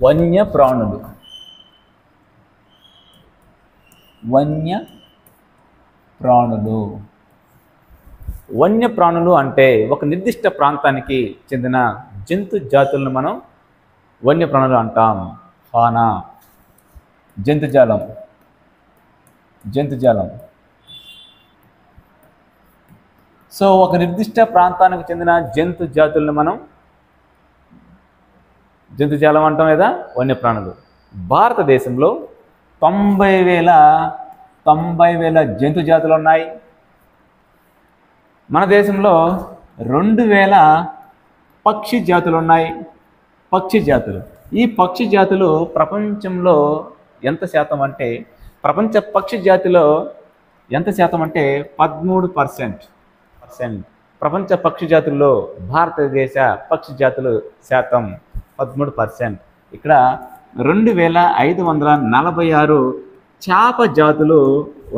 వన్యప్రాణులు. వన్యప్రాణులు వన్యప్రాణులు అంటే ఒక నిర్దిష్ట ప్రాంతానికి చెందిన జంతు జాతులను మనం వన్యప్రాణులు అంటాం. ఫానా జంతుజాలం. సో ఒక నిర్దిష్ట ప్రాంతానికి చెందిన జంతు జాతులను మనం జంతుజాలం అంటాం లేదా వన్యప్రాణులు. భారతదేశంలో 90,000 జంతు జాతులు ఉన్నాయి. మన దేశంలో 2,000 పక్షి జాతులు ఉన్నాయి. ఈ పక్షి జాతులు ప్రపంచంలో ఎంత శాతం అంటే ప్రపంచ పక్షి జాతిలో ఎంత శాతం అంటే 13%. ప్రపంచ పక్షి జాతుల్లో భారతదేశ పక్షి జాతులు శాతం 13%. ఇక్కడ 2,546 చేప జాతులు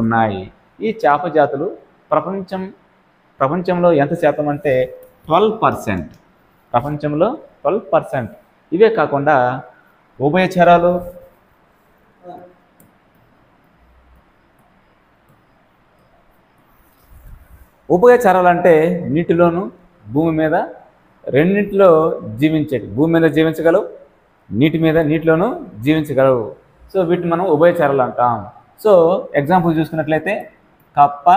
ఉన్నాయి. ఈ చేప జాతులు ప్రపంచంలో ఎంత శాతం అంటే 12%. ప్రపంచంలో 12%. ఇవే కాకుండా ఉభయచరాలు, అంటే నీటిలోను భూమి మీద రెండింటిలో జీవించేవి. భూమి మీద జీవించగలవు, నీటిలోనూ జీవించగలవు. సో వీటిని మనం ఉభయచరాలు అంటాం. సో ఎగ్జాంపుల్ చూసుకున్నట్లయితే కప్ప,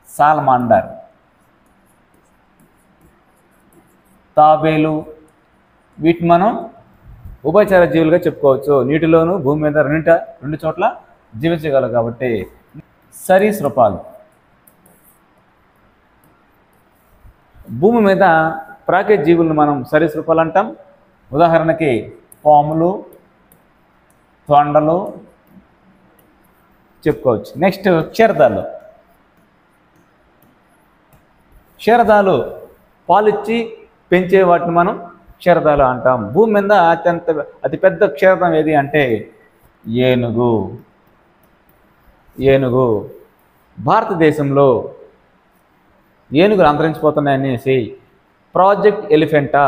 సాల్మాండర్, తాబేలు, వీటిని మనం ఉభయచర జీవులుగా చెప్పుకోవచ్చు. నీటిలోను భూమి మీద రెండు చోట్ల జీవించగలవు కాబట్టి. సరీసృపాలు భూమి మీద ప్రాకే జీవులను మనం సరీసృపాలు అంటాం. ఉదాహరణకి పాములు, తొండలు చెప్పుకోవచ్చు. నెక్స్ట్ క్షీరదాలు పాలిచ్చి పెంచే వాటిని మనం క్షీరదాలు అంటాం. భూమి మీద అతిపెద్ద క్షీరదం ఏది అంటే ఏనుగు. భారతదేశంలో ఏనుగులు అంతరించిపోతున్నాయనేసి ప్రాజెక్ట్ ఎలిఫెంటా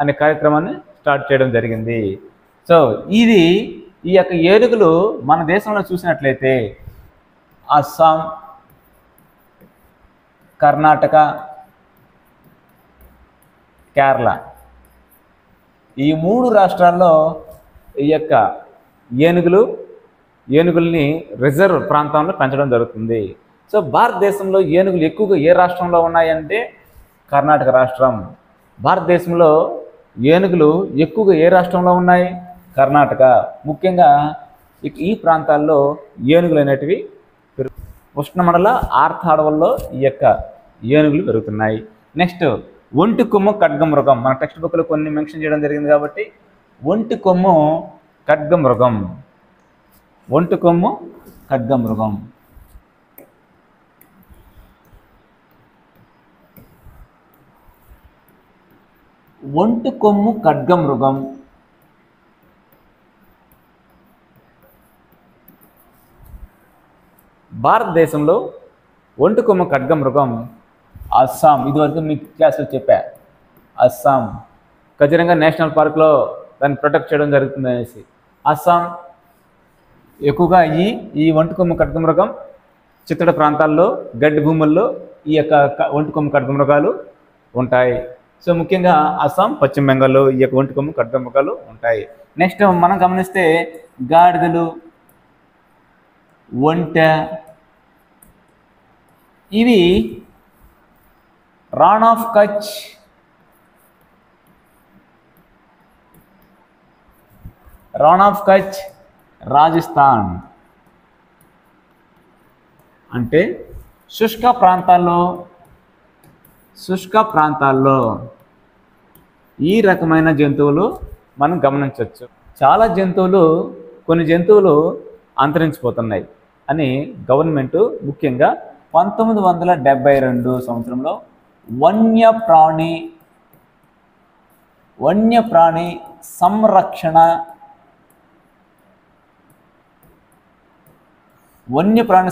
అనే కార్యక్రమాన్ని స్టార్ట్ చేయడం జరిగింది. సో ఈ యొక్క ఏనుగులు మన దేశంలో చూసినట్లయితే అస్సాం, కర్ణాటక, కేరళ ఈ 3 రాష్ట్రాల్లో ఈ యొక్క ఏనుగుల్ని రిజర్వ్ ప్రాంతంలో పెంచడం జరుగుతుంది. సో భారతదేశంలో ఏనుగులు ఎక్కువగా ఏ రాష్ట్రంలో ఉన్నాయంటే కర్ణాటక రాష్ట్రం. భారతదేశంలో ఏనుగులు ఎక్కువగా ఏ రాష్ట్రంలో ఉన్నాయి? కర్ణాటక. ముఖ్యంగా ఈ ప్రాంతాల్లో ఏనుగులు అనేటివి ఉష్ణమండల ఆర్ద్ర ఈ యొక్క ఏనుగులు పెరుగుతున్నాయి. నెక్స్ట్ ఒంటి కొమ్ము ఖడ్గమృగం. మన టెక్స్ట్ బుక్లో కొన్ని మెన్షన్ చేయడం జరిగింది కాబట్టి ఒంటి కొమ్ము ఖడ్గమృగం. ఒంటి కొమ్ము ఖడ్గమృగం. ఒంటి కొమ్ము ఖడ్గమృగం భారతదేశంలో ఒంటి కొమ్ము ఖడ్గమృగం అస్సాం. ఇదివరకు మీకు క్లాస్లో చెప్పా. అస్సాం కజిరంగా నేషనల్ పార్క్లో దాన్ని ప్రొటెక్ట్ చేయడం జరుగుతుంది అనేసి. అస్సాం ఎక్కువగా ఈ ఒంటి కొమ్ము ఖడ్గమృగం చిత్తడి ప్రాంతాల్లో, గడ్డి భూముల్లో ఈ యొక్క ఒంటి కొమ్ము ఖడ్గమృగాలు ఉంటాయి. సో ముఖ్యంగా అస్సాం, పశ్చిమ బెంగాల్లో ఈ యొక్క ఒంటి కొమ్ము ఖడ్గమృగాలు ఉంటాయి. నెక్స్ట్ మనం గమనిస్తే గాడిదలు, ఒంటె ఇవి రాణ్ ఆఫ్ కచ్, రాజస్థాన్ అంటే శుష్క ప్రాంతాల్లో ఈ రకమైన జంతువులు మనం గమనించవచ్చు. కొన్ని జంతువులు అంతరించిపోతున్నాయి అని గవర్నమెంట్ ముఖ్యంగా 1972 సంవత్సరంలో వన్యప్రాణి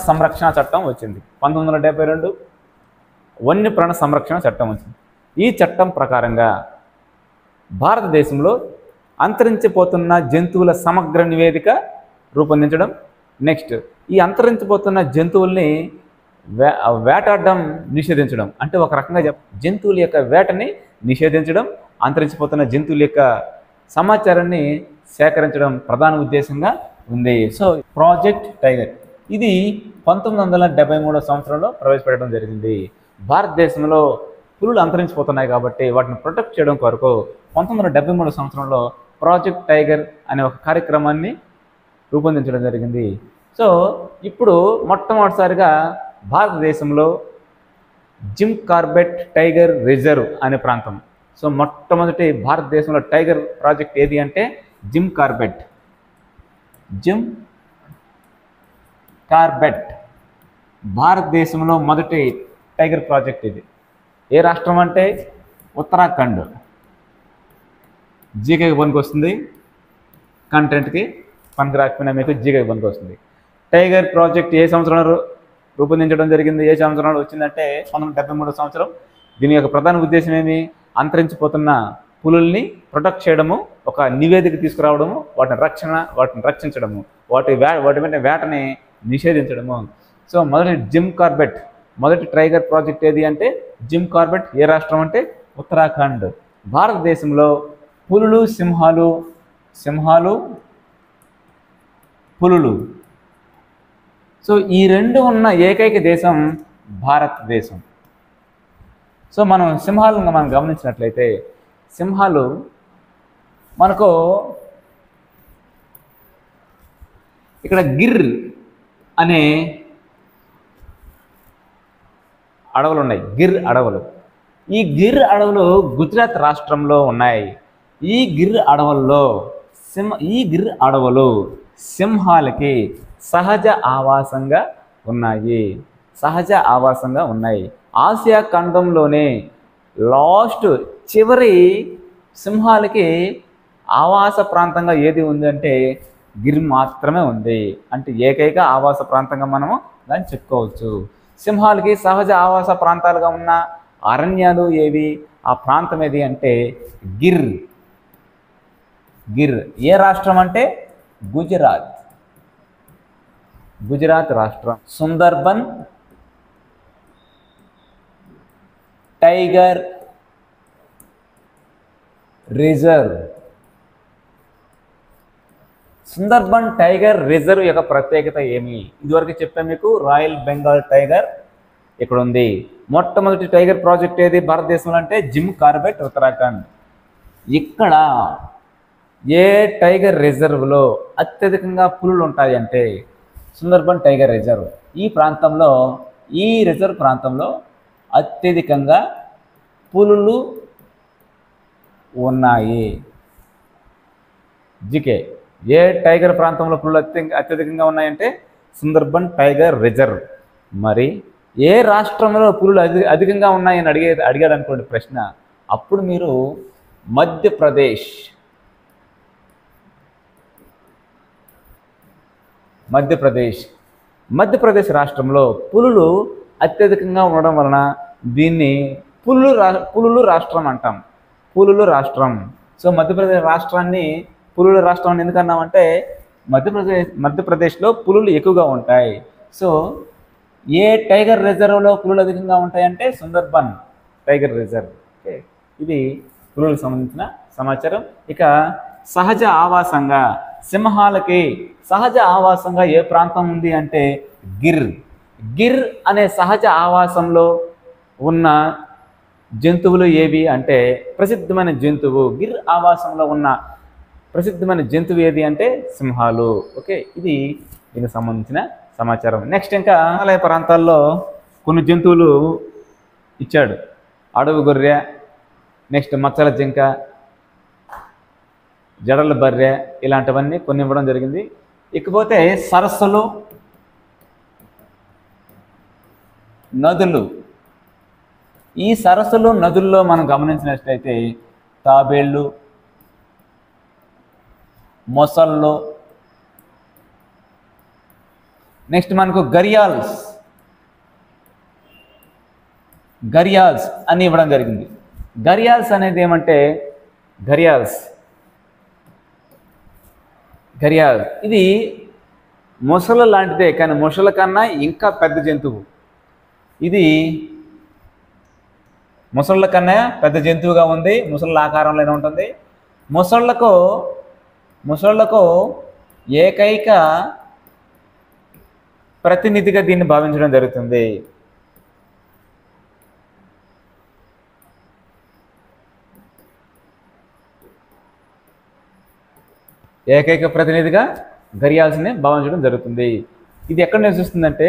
సంరక్షణ చట్టం వచ్చింది. 1972 వన్యప్రాణి సంరక్షణ చట్టం వచ్చింది. ఈ చట్టం ప్రకారంగా భారతదేశంలో అంతరించిపోతున్న జంతువుల సమగ్ర నివేదిక రూపొందించడం. నెక్స్ట్ ఈ అంతరించిపోతున్న జంతువుల్ని వేటాడడం నిషేధించడం. అంటే ఒక రకంగా జంతువుల యొక్క వేటని నిషేధించడం, అంతరించిపోతున్న జంతువుల యొక్క సమాచారాన్ని సేకరించడం ప్రధాన ఉద్దేశంగా ఉంది. సో ప్రాజెక్ట్ టైగర్ ఇది 1973 సంవత్సరంలో ప్రవేశపెట్టడం జరిగింది. భారతదేశంలో పులులు అంతరించిపోతున్నాయి కాబట్టి వాటిని ప్రొటెక్ట్ చేయడం కొరకు 1973 సంవత్సరంలో ప్రాజెక్ట్ టైగర్ అనే ఒక కార్యక్రమాన్ని రూపొందించడం జరిగింది. సో ఇప్పుడు మొట్టమొదటిసారిగా భారతదేశంలో జిమ్ కార్బెట్ టైగర్ రిజర్వ్ అనే ప్రాంతం. సో మొట్టమొదటి భారతదేశంలో టైగర్ ప్రాజెక్ట్ ఏది అంటే జిమ్ కార్బెట్. జిమ్ కార్బెట్ భారతదేశంలో మొదటి టైగర్ ప్రాజెక్ట్ ఇది. ఏ రాష్ట్రం అంటే ఉత్తరాఖండ్. జీకేకి పనికి వస్తుంది, కంటెంట్కి పనికి రాకపోయినా మీకు జీకేకి పనికి వస్తుంది. టైగర్ ప్రాజెక్ట్ ఏ సంవత్సరంలో రూపొందించడం జరిగింది, ఏ సంవత్సరంలో వచ్చిందంటే 1973 సంవత్సరం. దీని యొక్క ప్రధాన ఉద్దేశం ఏమి? అంతరించిపోతున్న పులుల్ని ప్రొటెక్ట్ చేయడము, ఒక నివేదిక తీసుకురావడము, వాటిని రక్షించడము, వాటి వెంట వేటని నిషేధించడము. సో మొదటి టైగర్ ప్రాజెక్ట్ ఏది అంటే జిమ్ కార్బెట్. ఏ రాష్ట్రం అంటే ఉత్తరాఖండ్. భారతదేశంలో పులులు, పులులు సో ఈ రెండు ఉన్న ఏకైక దేశం భారతదేశం. సో సింహాలను మనం గమనించినట్లయితే సింహాలు మనకు ఇక్కడ గిర్ అనే అడవులు ఉన్నాయి. గిర్ అడవులు. ఈ గిర్ అడవులు గుజరాత్ రాష్ట్రంలో ఉన్నాయి. ఈ గిర్ అడవులు సింహాలకి సహజ ఆవాసంగా ఉన్నాయి. ఆసియా ఖండంలోనే చివరి సింహాలకి ఆవాస ప్రాంతంగా ఏది ఉందంటే గిర్ మాత్రమే ఉంది. అంటే ఏకైక ఆవాస ప్రాంతంగా మనము దాన్ని చెప్పుకోవచ్చు. సింహాలకి సహజ ఆవాస ప్రాంతాలుగా ఉన్న అరణ్యాలు ఏవి, ఆ ప్రాంతం ఏది అంటే గిర్. ఏ రాష్ట్రం అంటే గుజరాత్ రాష్ట్రం. Sundarban tiger reserve. Sundarban tiger reserve యొక్క ప్రత్యేకత ఏమి? ఇదివరకు చెప్పాను మీకు, రాయల్ బెంగాల్ టైగర్ ఇక్కడ ఉంది. మొట్టమొదటి టైగర్ ప్రాజెక్ట్ ఏది భారతదేశంలో అంటే జిమ్ కార్బెట్, ఉత్తరాఖండ్. ఇక్కడ ఏ టైగర్ రిజర్వ్లో అత్యధికంగా పులులు ఉంటాయంటే సుందర్బన్ టైగర్ రిజర్వ్. ఈ రిజర్వ్ ప్రాంతంలో అత్యధికంగా పులులు ఉన్నాయి. జికే ఏ టైగర్ ప్రాంతంలో పులులు అత్యధికంగా ఉన్నాయంటే సుందర్బన్ టైగర్ రిజర్వ్. మరి ఏ రాష్ట్రంలో పులులు అధికంగా ఉన్నాయని అడిగాడు అనుకోండి ప్రశ్న, అప్పుడు మీరు మధ్యప్రదేశ్ రాష్ట్రంలో పులులు అత్యధికంగా ఉండడం వలన దీన్ని పులులు రాష్ట్రం అంటాం. పులులు రాష్ట్రం. సో మధ్యప్రదేశ్ రాష్ట్రాన్ని పులుల రాష్ట్రం అని ఎందుకన్నామంటే మధ్యప్రదేశ్లో పులులు ఎక్కువగా ఉంటాయి. సో ఏ టైగర్ రిజర్వ్లో పులులు అధికంగా ఉంటాయంటే సుందర్బన్ టైగర్ రిజర్వ్. ఓకే, ఇది పులులకు సంబంధించిన సమాచారం. ఇక సహజ ఆవాసంగా సింహాలకి సహజ ఆవాసంగా ఏ ప్రాంతం ఉంది అంటే గిర్ అనే సహజ ఆవాసంలో ఉన్న జంతువులు ఏవి అంటే ప్రసిద్ధమైన జంతువు, గిర్ ఆవాసంలో ఉన్న ప్రసిద్ధమైన జంతువు ఏది అంటే సింహాలు. ఓకే, ఇది దీనికి సంబంధించిన సమాచారం. నెక్స్ట్ ఇంకా హిమాలయ ప్రాంతాల్లో కొన్ని జంతువులు ఇచ్చాడు. అడవి గొర్రె, నెక్స్ట్ మచ్చల జింక, జడల బర్రె, ఇలాంటివన్నీ కొన్ని ఇవ్వడం జరిగింది. ఇకపోతే సరస్సులు, నదులు. ఈ సరస్సులు, నదుల్లో మనం గమనించినట్లయితే తాబేళ్ళు, మొసళ్ళు, నెక్స్ట్ మనకు గరియాల్స్ అని ఇవ్వడం జరిగింది. గరియాల్స్ అనేది ఏమంటే ఘరియాల్ ఇది మొసళ్ళ లాంటిదే, కానీ మొసళ్ళ కన్నా ఇంకా పెద్ద జంతువు. ఇది మొసళ్ళ కన్నా పెద్ద జంతువుగా ఉంది, మొసళ్ళ ఆకారంలోనే ఉంటుంది. మొసళ్ళకు ఏకైక ప్రతినిధిగా దీన్ని భావించడం జరుగుతుంది. ఏకైక ప్రతినిధిగా ఘరియాల్స్ని భావించడం జరుగుతుంది. ఇది ఎక్కడ నివసిస్తుందంటే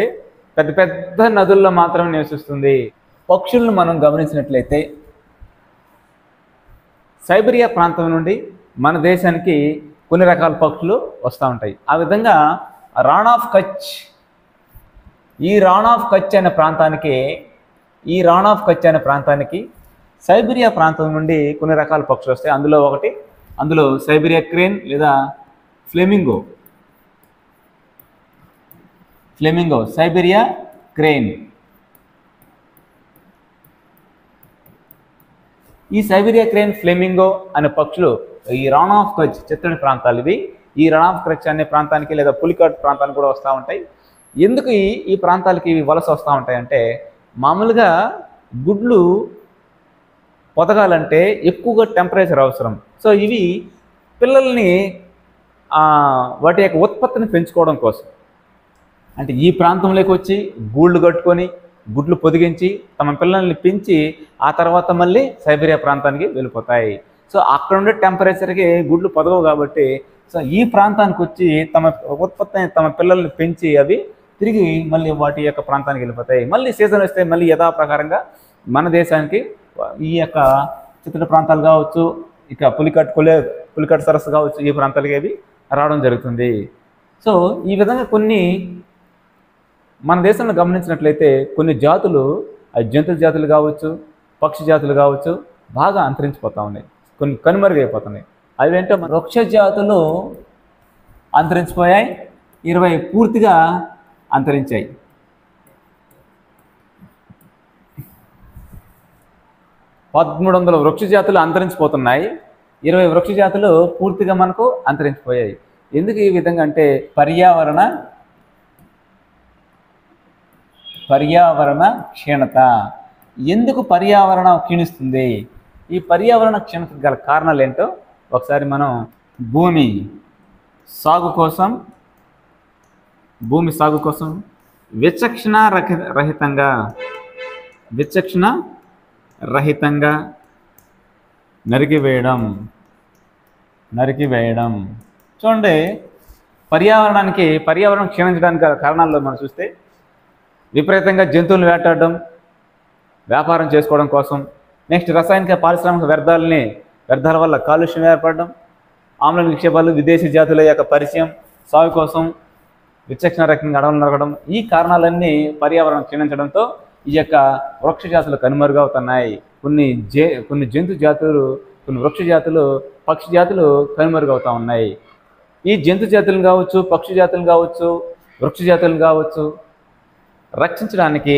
పెద్ద పెద్ద నదుల్లో మాత్రమే నివసిస్తుంది. పక్షులను మనం గమనించినట్లయితే సైబీరియా ప్రాంతం నుండి మన దేశానికి కొన్ని రకాల పక్షులు వస్తూ ఉంటాయి. ఆ విధంగా రాణ్ ఆఫ్ కచ్ అనే ప్రాంతానికి సైబీరియా ప్రాంతం నుండి కొన్ని రకాల పక్షులు వస్తాయి. అందులో సైబీరియా క్రేన్ లేదా ఫ్లెమింగో సైబీరియా క్రేన్. ఈ సైబీరియా క్రేన్, ఫ్లెమింగో అనే పక్షులు ఈ రాణ్ ఆఫ్ కచ్ చిత్తడి ప్రాంతాలు ఇవి. ఈ రాణ్ ఆఫ్ కచ్ అనే ప్రాంతానికి లేదా పులికాట్ ప్రాంతానికి కూడా వస్తూ ఉంటాయి. ఎందుకు ఈ ప్రాంతాలకి ఇవి వలస వస్తూ ఉంటాయంటే మామూలుగా గుడ్లు పొదగాలంటే ఎక్కువగా టెంపరేచర్ అవసరం. సో ఇవి పిల్లల్ని వాటి యొక్క ఉత్పత్తిని పెంచుకోవడం కోసం అంటే ఈ ప్రాంతంలోకి వచ్చి గూళ్ళు కట్టుకొని గుడ్లు పొదిగించి తమ పిల్లల్ని పెంచి ఆ తర్వాత మళ్ళీ సైబీరియా ప్రాంతానికి వెళ్ళిపోతాయి. సో అక్కడ ఉండే టెంపరేచర్కి గుడ్లు పొదగవు కాబట్టి సో ఈ ప్రాంతానికి వచ్చి తమ ఉత్పత్తిని తమ పిల్లల్ని పెంచి అవి తిరిగి మళ్ళీ వాటి యొక్క ప్రాంతానికి వెళ్ళిపోతాయి. మళ్ళీ సీజన్ వస్తే మళ్ళీ యథాప్రకారంగా మన దేశానికి ఈ యొక్క చిత్తడి ప్రాంతాలు కావచ్చు, ఇక పులికట్ సరస్సు కావచ్చు, ఈ ప్రాంతాలకి అవి రావడం జరుగుతుంది. సో ఈ విధంగా కొన్ని మన దేశంలో గమనించినట్లయితే కొన్ని జాతులు జంతువుల జాతులు కావచ్చు, పక్షి జాతులు కావచ్చు బాగా అంతరించిపోతూ ఉన్నాయి, కొన్ని కనుమరుగైపోతున్నాయి. అవేంటో వృక్ష జాతులు అంతరించిపోయాయి, 20 పూర్తిగా అంతరించాయి. పదమూడు వృక్ష జాతులు అంతరించిపోతున్నాయి, 20 వృక్ష జాతులు పూర్తిగా మనకు అంతరించిపోయాయి. ఎందుకు ఈ విధంగా అంటే పర్యావరణ క్షీణత. ఎందుకు పర్యావరణం క్షీణిస్తుంది? ఈ పర్యావరణ క్షీణతకు గల కారణాలు ఏంటో ఒకసారి మనం భూమి సాగు కోసం విచక్షణ రహితంగా నరికివేయడం. చూడండి, పర్యావరణం క్షీణించడానికి కారణాల్లో మనం చూస్తే విపరీతంగా జంతువులను వేటాడడం వ్యాపారం చేసుకోవడం కోసం, నెక్స్ట్ రసాయనిక పారిశ్రామిక వ్యర్థాల వల్ల కాలుష్యం ఏర్పడడం, ఆమ్ల నిక్షేపాలు, విదేశీ జాతుల యొక్క పరిచయం, సాగు కోసం విచక్షణ రకంగా అడవులు నరకడం, ఈ కారణాలన్నీ పర్యావరణం క్షీణించడంతో ఈ యొక్క వృక్ష జాతులు కనుమరుగవుతున్నాయి. కొన్ని జంతు జాతులు, కొన్ని వృక్ష జాతులు, పక్షి జాతులు కనుమరుగవుతూ ఉన్నాయి. ఈ జంతు జాతులను కావచ్చు, పక్షి జాతులను కావచ్చు, వృక్ష జాతులను కావచ్చు రక్షించడానికి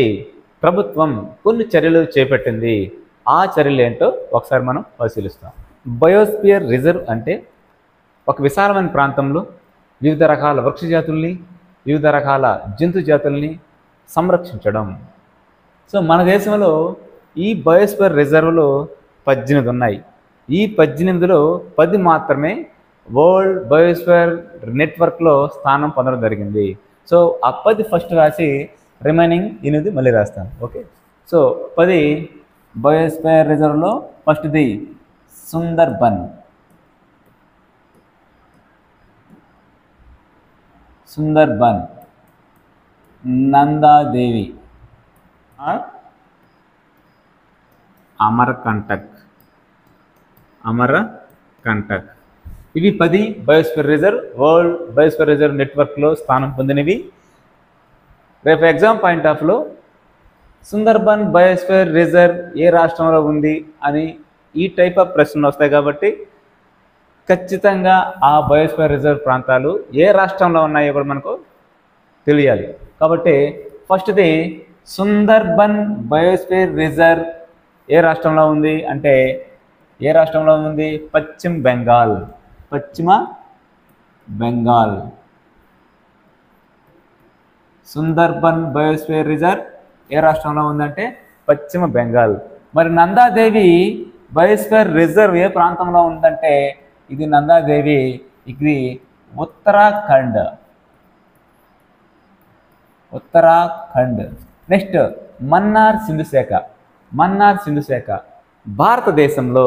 ప్రభుత్వం కొన్ని చర్యలు చేపట్టింది. ఆ చర్యలు ఏంటో ఒకసారి మనం పరిశీలిస్తాం. బయోస్పియర్ రిజర్వ్ అంటే ఒక విశాలమైన ప్రాంతంలో వివిధ రకాల వృక్ష జాతుల్ని, వివిధ రకాల జంతు జాతుల్ని సంరక్షించడం. సో మన దేశంలో ఈ బయోస్పియర్ రిజర్వ్లో 18 ఉన్నాయి. ఈ 18లో 10 మాత్రమే వరల్డ్ బయోస్పియర్ నెట్వర్క్లో స్థానం పొందడం జరిగింది. సో ఆ 10 ఫస్ట్ రాసి రిమైనింగ్ 8 మళ్ళీ రాస్తాను. ఓకే, సో 10 బయోస్పియర్ రిజర్వ్లో ఫస్ట్ది సుందర్బన్, నందాదేవి, అమరకంటక్. ఇవి 10 biosphere reserve world biosphere reserve నెట్వర్క్లో స్థానం పొందినవి. రేపు ఎగ్జామ్ పాయింట్ ఆఫ్లో సుందర్బన్ బయోస్పియర్ రిజర్వ్ ఏ రాష్ట్రంలో ఉంది అని ఈ టైప్ ఆఫ్ ప్రశ్నలు వస్తాయి కాబట్టి ఖచ్చితంగా ఆ బయోస్పియర్ రిజర్వ్ ప్రాంతాలు ఏ రాష్ట్రంలో ఉన్నాయో కూడా మనకు తెలియాలి. కాబట్టి ఫస్ట్ది సుందర్బన్ బయోస్పియర్ రిజర్వ్ ఏ రాష్ట్రంలో ఉంది అంటే పశ్చిమ బెంగాల్. సుందర్బన్ బయోస్ఫియర్ రిజర్వ్ ఏ రాష్ట్రంలో ఉందంటే పశ్చిమ బెంగాల్. మరి నందాదేవి బయోస్ఫియర్ రిజర్వ్ ఏ ప్రాంతంలో ఉందంటే ఇది నందాదేవి ఇది ఉత్తరాఖండ్. నెక్స్ట్ మన్నార్ సింధు శాఖ భారతదేశంలో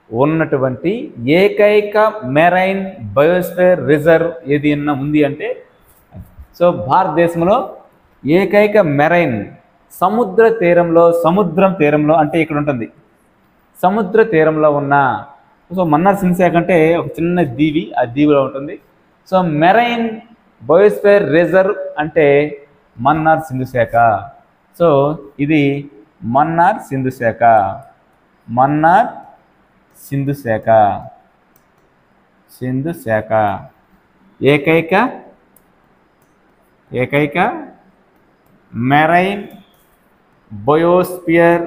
ఉన్నటువంటి ఏకైక మెరైన్ బయోస్ఫియర్ రిజర్వ్ ఏది అన్న ఉంది అంటే సో భారతదేశంలో ఏకైక మెరైన్ సముద్రం తీరంలో అంటే ఇక్కడ ఉంటుంది సముద్ర తీరంలో ఉన్న సో మన్నార్ సింధు శాఖ అంటే ఒక చిన్న దీవి, ఆ దీవిలో ఉంటుంది. సో మెరైన్ బయోస్ఫియర్ రిజర్వ్ అంటే మన్నార్ సింధు శాఖ. సో ఇది మన్నార్ సింధు శాఖ ఏకైక మెరైన్ బయోస్ఫియర్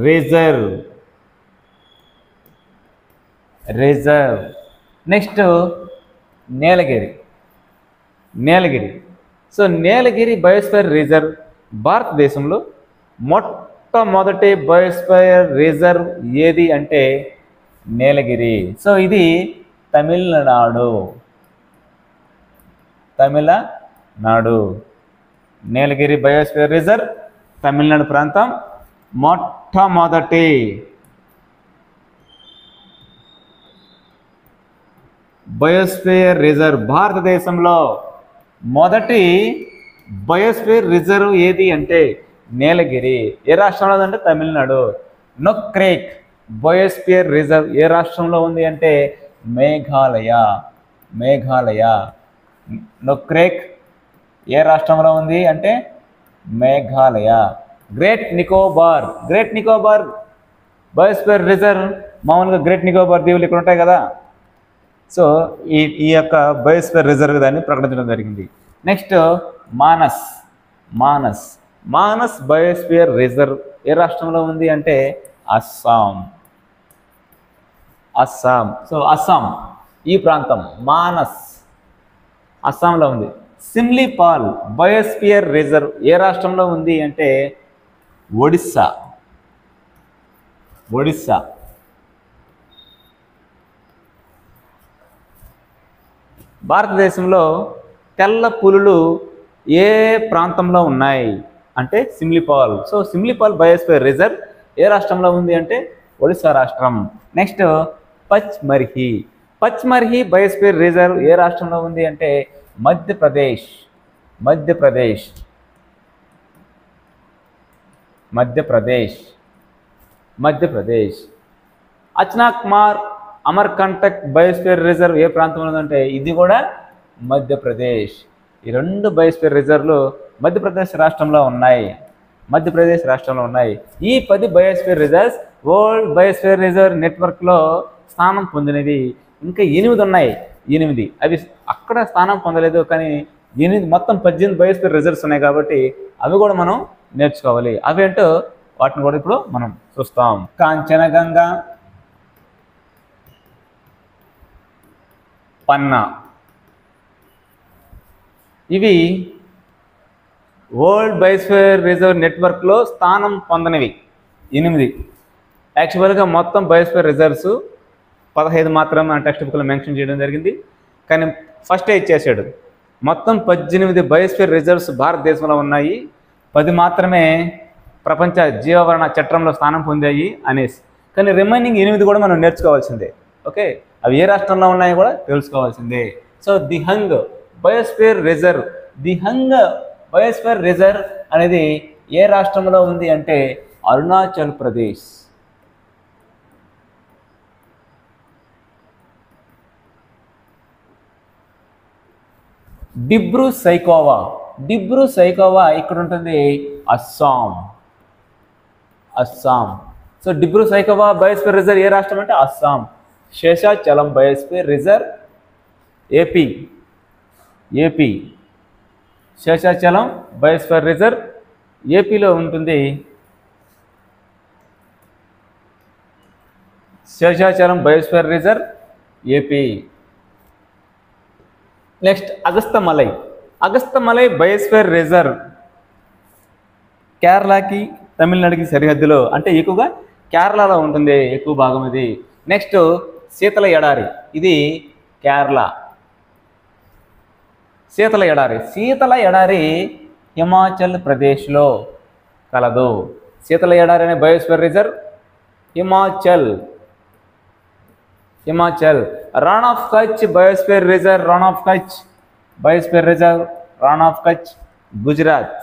రిజర్వ్. నెక్స్ట్ నీలగిరి. సో నీలగిరి బయోస్ఫియర్ రిజర్వ్ భారతదేశంలో మొట్టమొదటి బయోస్ఫియర్ రిజర్వ్ ఏది అంటే నీలగిరి. సో ఇది తమిళనాడు. నీలగిరి బయోస్ఫియర్ రిజర్వ్ తమిళనాడు ప్రాంతం. మొట్టమొదటి బయోస్ఫియర్ రిజర్వ్ భారతదేశంలో మొదటి బయోస్ఫియర్ రిజర్వ్ ఏది అంటే నీలగిరి. ఏ రాష్ట్రంలో ఉందంటే తమిళనాడు. నొక్రేక్ బయోస్ఫియర్ రిజర్వ్ ఏ రాష్ట్రంలో ఉంది అంటే మేఘాలయ. నొక్రేక్ ఏ రాష్ట్రంలో ఉంది అంటే Meghalaya. Great Nicobar biosphere reserve మామూలుగా గ్రేట్ నికోబార్ దీవులు ఇక్కడ ఉంటాయి కదా. సో ఈ యొక్క బయోస్ఫియర్ రిజర్వ్ దాన్ని ప్రకటించడం జరిగింది. నెక్స్ట్ మానస్ బయోస్ఫియర్ రిజర్వ్ ఏ రాష్ట్రంలో ఉంది అంటే అస్సాం. సో అస్సాం ఈ ప్రాంతం మానస్ అస్సాంలో ఉంది. సిమ్లీపాల్ బయోస్ఫియర్ రిజర్వ్ ఏ రాష్ట్రంలో ఉంది అంటే ఒడిస్సా. భారతదేశంలో తెల్ల పులులు ఏ ప్రాంతంలో ఉన్నాయి అంటే Similipal. So Similipal biosphere reserve ఏ రాష్ట్రంలో ఉంది అంటే ఒడిస్సా రాష్ట్రం. నెక్స్ట్ పచ్మర్హి బయోస్ఫియర్ రిజర్వ్ ఏ రాష్ట్రంలో ఉంది అంటే మధ్యప్రదేశ్. అచనాక్మార్ అమర్కంటక్ బయోస్ఫియర్ రిజర్వ్ ఏ ప్రాంతంలో ఉందంటే ఇది కూడా మధ్యప్రదేశ్. ఈ రెండు బయోస్ఫియర్ రిజర్వ్లు మధ్యప్రదేశ్ రాష్ట్రంలో ఉన్నాయి. ఈ 10 biosphere reserves world biosphere reserve నెట్వర్క్లో స్థానం పొందినవి. ఇంకా 8 ఉన్నాయి. అవి అక్కడ స్థానం పొందలేదు, కానీ 8 మొత్తం 18 బయోస్ఫియర్ రిజర్వ్స్ ఉన్నాయి కాబట్టి అవి కూడా మనం నేర్చుకోవాలి. అవేంటో వాటిని కూడా ఇప్పుడు మనం చూస్తాం. కాంచనగంగా, పన్నా ఇవి వరల్డ్ బయోస్ఫియర్ రిజర్వ్ నెట్వర్క్లో స్థానం పొందనివి 8. యాక్చువల్గా మొత్తం బయోస్ఫియర్ రిజర్వ్స్ 15 మాత్రం మన టెక్స్ట్ బుక్లో మెన్షన్ చేయడం జరిగింది, కానీ ఫస్టే ఇచ్చేసాడు. మొత్తం 18 బయోస్ఫియర్ రిజర్వ్స్ భారతదేశంలో ఉన్నాయి, 10 మాత్రమే ప్రపంచ జీవావరణ చట్టంలో స్థానం పొందాయి అనేసి. కానీ రిమైనింగ్ 8 కూడా మనం నేర్చుకోవాల్సిందే. ఓకే, అవి ఏ రాష్ట్రంలో ఉన్నాయో కూడా తెలుసుకోవాల్సిందే. సో దిహంగ్ బయోస్ఫియర్ రిజర్వ్ అనేది ఏ రాష్ట్రంలో ఉంది అంటే అరుణాచల్ ప్రదేశ్. డిబ్రూ సైఖోవా ఇక్కడ ఉంటుంది Assam. So Dibru Saikhowa biosphere reserve ఏ రాష్ట్రం అంటే Assam. Seshachalam biosphere reserve AP. Seshachalam biosphere reserve ఏపీలో ఉంటుంది. Seshachalam biosphere reserve AP. Next Agasthyamalai. Agasthyamalai biosphere reserve కేరళకి తమిళనాడుకి సరిహద్దులో, అంటే ఎక్కువగా కేరళలో ఉంటుంది ఎక్కువ భాగం ఇది. నెక్స్ట్ శీతల ఎడారి, ఇది కేరళ. శీతల ఎడారి, శీతల ఎడారి హిమాచల్ ప్రదేశ్లో కలదు. శీతల ఎడారి అనే biosphere reserve Himachal. Rann of Kutch biosphere reserve, Rann of Kutch biosphere reserve, Rann of Kutch Gujarat.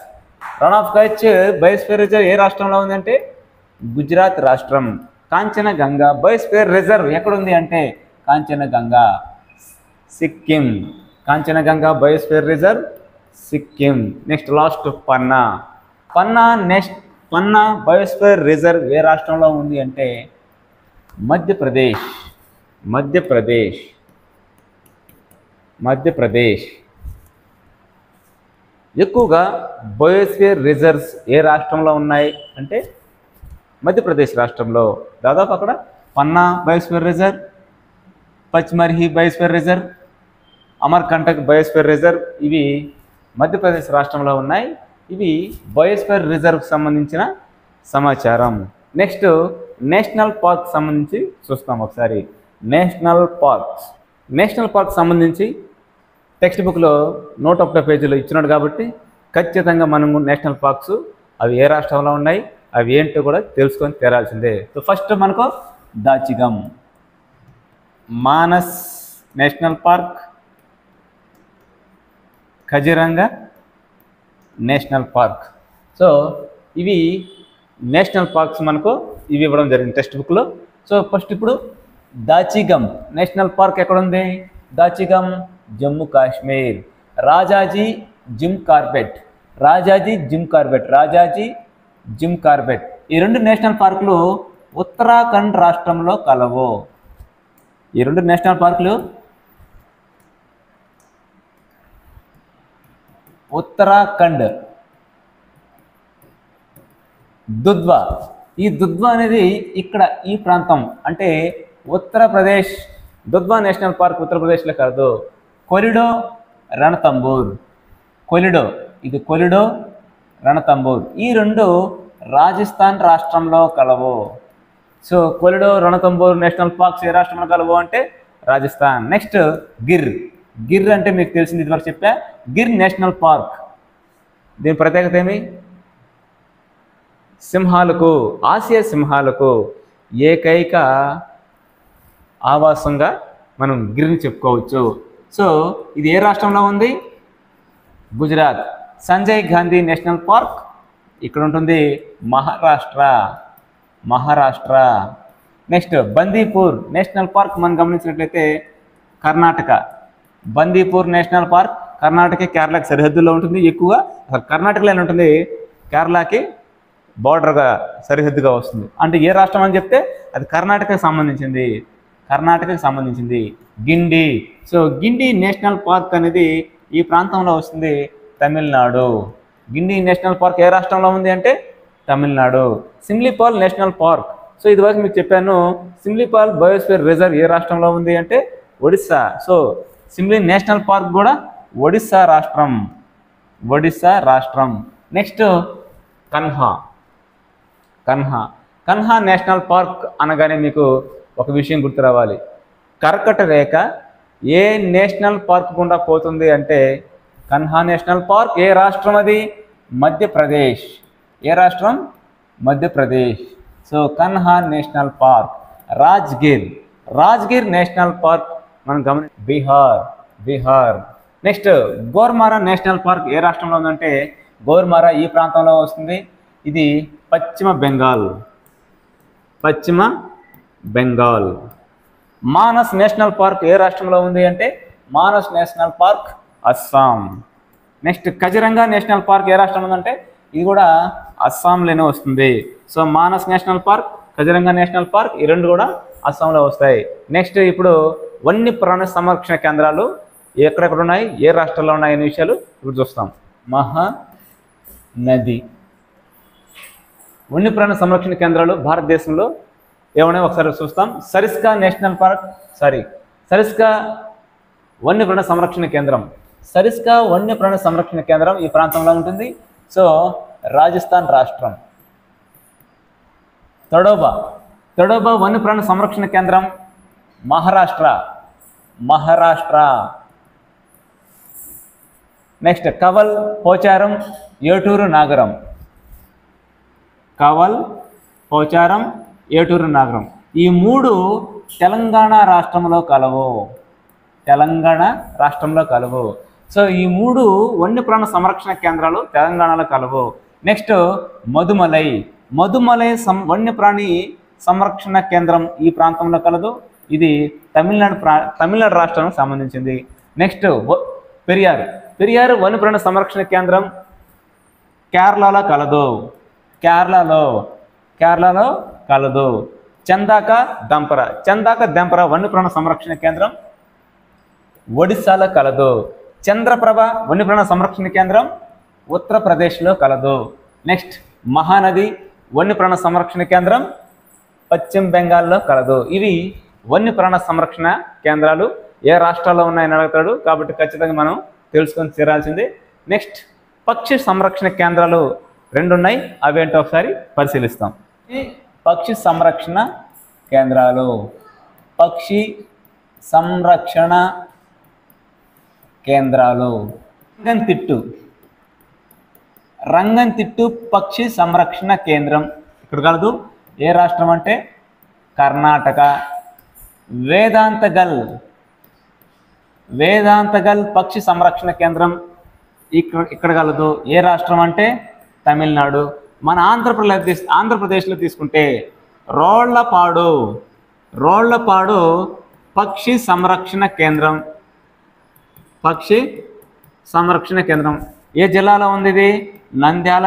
Rann of Kutch biosphere reserve ఏ రాష్ట్రంలో ఉందంటే గుజరాత్ రాష్ట్రం. కాంచనగంగా బయోస్ఫియర్ రిజర్వ్ ఎక్కడుంది అంటే Kanchenjunga, Sikkim. Kanchenjunga biosphere reserve Sikkim. Next last Panna. Panna biosphere reserve ఏ రాష్ట్రంలో ఉంది అంటే మధ్యప్రదేశ్. ఎక్కువగా బయోస్ఫియర్ రిజర్వ్స్ ఏ రాష్ట్రంలో ఉన్నాయి అంటే మధ్యప్రదేశ్ రాష్ట్రంలో. దాదాపు అక్కడ Panna biosphere reserve, Pachmarhi biosphere reserve, Amarkantak biosphere reserve, ఇవి మధ్యప్రదేశ్ రాష్ట్రంలో ఉన్నాయి. ఇవి బయోస్ఫియర్ రిజర్వ్కి సంబంధించిన సమాచారం. నెక్స్ట్ నేషనల్ పార్క్ సంబంధించి చూస్తాం ఒకసారి. నేషనల్ పార్క్ సంబంధించి టెక్స్ట్ బుక్లో 101 పేజీలో ఇచ్చినాడు కాబట్టి ఖచ్చితంగా మనం నేషనల్ పార్క్స్ అవి ఏ రాష్ట్రంలో ఉన్నాయి, అవి ఏంటో కూడా తెలుసుకొని తీరాల్సిందే. సో ఫస్ట్ మనకు Dachigam, Manas national park, Kaziranga national park. So ఇవి నేషనల్ పార్క్స్ మనకు ఇవి ఇవ్వడం జరిగింది టెక్స్ట్ బుక్లో. సో ఫస్ట్ ఇప్పుడు దాచిగం నేషనల్ పార్క్ ఎక్కడుంది? దాచిగం జమ్మూ కాశ్మీర్. రాజాజీ జిమ్ కార్బెట్ ఈ రెండు నేషనల్ పార్కులు ఉత్తరాఖండ్ రాష్ట్రంలో కలవు. ఈ రెండు నేషనల్ పార్కులు ఉత్తరాఖండ్. దుధ్వా, ఈ దుధ్వా అనేది ఇక్కడ ఈ ప్రాంతం అంటే ఉత్తరప్రదేశ్. దుధ్వా నేషనల్ పార్క్ ఉత్తరప్రదేశ్లో కాదు. కొలిడో రణతంబూర్ ఈ రెండు రాజస్థాన్ రాష్ట్రంలో కలవు. సో కొలిడో రణతంబూర్ నేషనల్ పార్క్స్ ఏ రాష్ట్రంలో కలవు అంటే రాజస్థాన్. నెక్స్ట్ గిర్ అంటే మీకు తెలిసింది, ఇదివరకు చెప్పా. గిర్ నేషనల్ పార్క్, దీని ప్రత్యేకత ఏమి? ఆసియా సింహాలకు ఏకైక ఆవాసంగా మనం గిర్ని చెప్పుకోవచ్చు. సో ఇది ఏ రాష్ట్రంలో ఉంది? గుజరాత్. సంజయ్ గాంధీ నేషనల్ పార్క్ ఇక్కడ ఉంటుంది Maharashtra. Next Bandipur national park మనం గమనించినట్లయితే కర్ణాటక. బందీపూర్ నేషనల్ పార్క్ కర్ణాటక కేరళకి సరిహద్దులో ఉంటుంది. ఎక్కువగా కర్ణాటకలోనే ఉంటుంది, కేరళకి బార్డర్గా సరిహద్దుగా వస్తుంది. అంటే ఏ రాష్ట్రం అని చెప్తే అది కర్ణాటకకు సంబంధించింది. Guindy. So Guindy national park అనేది ఈ ప్రాంతంలో వస్తుంది, తమిళనాడు. గిండి నేషనల్ పార్క్ ఏ రాష్ట్రంలో ఉంది అంటే Tamil Nadu. Simlipal national park. So ఇదివరకు మీకు చెప్పాను, సిమ్లీపాల్ బయోస్ఫియర్ రిజర్వ్ ఏ రాష్ట్రంలో ఉంది అంటే ఒడిస్సా. సో సిమ్లీ నేషనల్ పార్క్ కూడా ఒడిస్సా రాష్ట్రం. నెక్స్ట్ కన్హా నేషనల్ పార్క్ అనగానే మీకు ఒక విషయం గుర్తు రావాలి. కర్కట రేఖ ఏ నేషనల్ పార్క్ గుండా పోతుంది అంటే కన్హా నేషనల్ పార్క్. ఏ రాష్ట్రం అది? మధ్యప్రదేశ్. ఏ రాష్ట్రం? Madhya Pradesh. So Kanha national park. Rajgir national park మనం Bihar. Next Gormara national park ఏ రాష్ట్రంలో ఉందంటే గోర్మారా ఈ ప్రాంతంలో వస్తుంది. ఇది పశ్చిమ బెంగాల్. మానస్ నేషనల్ పార్క్ ఏ రాష్ట్రంలో ఉంది అంటే Manas national park Assam. Next Kaziranga national park ఏ రాష్ట్రంలో ఉందంటే ఇది కూడా అస్సాంలోనే వస్తుంది. So Manas national park, Kaziranga national park ఈ రెండు కూడా అస్సాంలో వస్తాయి. నెక్స్ట్ ఇప్పుడు వన్యప్రాణి సంరక్షణ కేంద్రాలు ఎక్కడెక్కడ ఉన్నాయి, ఏ రాష్ట్రాల్లో ఉన్నాయి అనే విషయాలు ఇప్పుడు చూస్తాం. మహానది వన్యప్రాణి సంరక్షణ కేంద్రాలు భారతదేశంలో ఏమన్నా ఒకసారి చూస్తాం. సరిస్కా వన్యప్రాణి సంరక్షణ కేంద్రం. సరిస్కా వన్యప్రాణి సంరక్షణ కేంద్రం ఈ ప్రాంతంలో ఉంటుంది. సో రాజస్థాన్ రాష్ట్రం. తడోబా వన్యప్రాణి సంరక్షణ కేంద్రం మహారాష్ట్ర. నెక్స్ట్ కవల్ పోచారం ఏటూరు నాగరం. ఈ మూడు తెలంగాణ రాష్ట్రంలో కలవు. సో ఈ మూడు వన్యప్రాణి సంరక్షణ కేంద్రాలు తెలంగాణలో కలవు. నెక్స్ట్ మధుమలై వన్యప్రాణి సంరక్షణ కేంద్రం ఈ ప్రాంతంలో కలదు. ఇది తమిళనాడు రాష్ట్రానికి సంబంధించింది. నెక్స్ట్ పెరియార్ వన్యప్రాణి సంరక్షణ కేంద్రం కేరళలో కలదు. చందాక దంపర వన్యప్రాణి సంరక్షణ కేంద్రం ఒడిస్సాలో కలదు. చంద్రప్రభ వన్యప్రాణి సంరక్షణ కేంద్రం ఉత్తరప్రదేశ్లో కలదు. నెక్స్ట్ మహానది వన్యప్రాణి సంరక్షణ కేంద్రం పశ్చిమ బెంగాల్లో కలదు. ఇవి వన్యప్రాణి సంరక్షణ కేంద్రాలు ఏ రాష్ట్రాల్లో ఉన్నాయని అడుగుతాడు, కాబట్టి ఖచ్చితంగా మనం తెలుసుకొని తీరాల్సిందే. నెక్స్ట్ పక్షి సంరక్షణ కేంద్రాలు 2 ఉన్నాయి, అవేంటో ఒకసారి పరిశీలిస్తాం. ఈ పక్షి సంరక్షణ కేంద్రాలు రంగంతిట్టు పక్షి సంరక్షణ కేంద్రం ఇక్కడ కలదు. ఏ రాష్ట్రం అంటే కర్ణాటక. వేదాంతగల్ పక్షి సంరక్షణ కేంద్రం ఇక్కడ కలదు. ఏ రాష్ట్రం అంటే తమిళనాడు. మన ఆంధ్రప్రదేశ్లో తీసుకుంటే రోళ్లపాడు పక్షి సంరక్షణ కేంద్రం ఏ జిల్లాలో ఉంది ఇది? నంద్యాల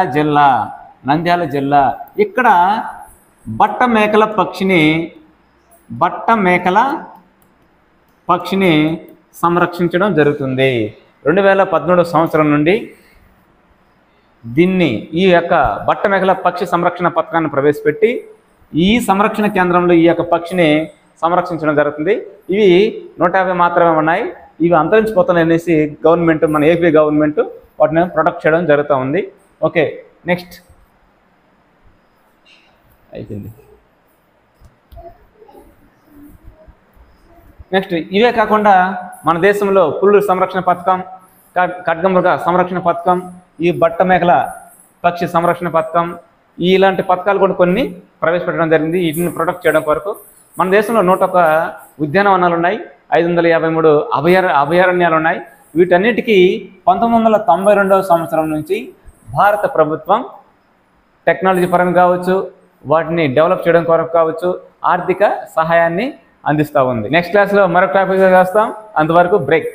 జిల్లా. ఇక్కడ బట్ట మేకల పక్షిని సంరక్షించడం జరుగుతుంది. 2013 సంవత్సరం నుండి ఈ యొక్క బట్ట మేకల పక్షి సంరక్షణ పథకాన్ని ప్రవేశపెట్టి ఈ సంరక్షణ కేంద్రంలో ఈ యొక్క పక్షిని సంరక్షించడం జరుగుతుంది. ఇవి 150 మాత్రమే ఉన్నాయి. ఇవి అంతరించిపోతున్నాయి అనేసి మన ఏపీ గవర్నమెంట్ వాటిని ప్రొటెక్ట్ చేయడం జరుగుతూ ఉంది. ఓకే, నెక్స్ట్ అయిపోయింది. నెక్స్ట్ ఇవే కాకుండా మన దేశంలో పులుల సంరక్షణ పథకం, ఖడ్గమృగ సంరక్షణ పథకం, ఈ బట్ట మేకల పక్షి సంరక్షణ పథకం, ఇలాంటి పథకాలు కూడా కొన్ని ప్రవేశపెట్టడం జరిగింది. వీటిని ప్రొటెక్ట్ చేయడం కొరకు మన దేశంలో 101 ఉద్యానవనాలు ఉన్నాయి, 553 అభయారణ్యాలు ఉన్నాయి. వీటన్నిటికీ 1992 సంవత్సరం నుంచి భారత ప్రభుత్వం టెక్నాలజీ పరంగా కావచ్చు, వాటిని డెవలప్ చేయడం కొరకు కావచ్చు, ఆర్థిక సహాయాన్ని అందిస్తూ ఉంది. నెక్స్ట్ క్లాస్లో మరొక టాపిక్గా చేస్తాం. అంతవరకు బ్రేక్.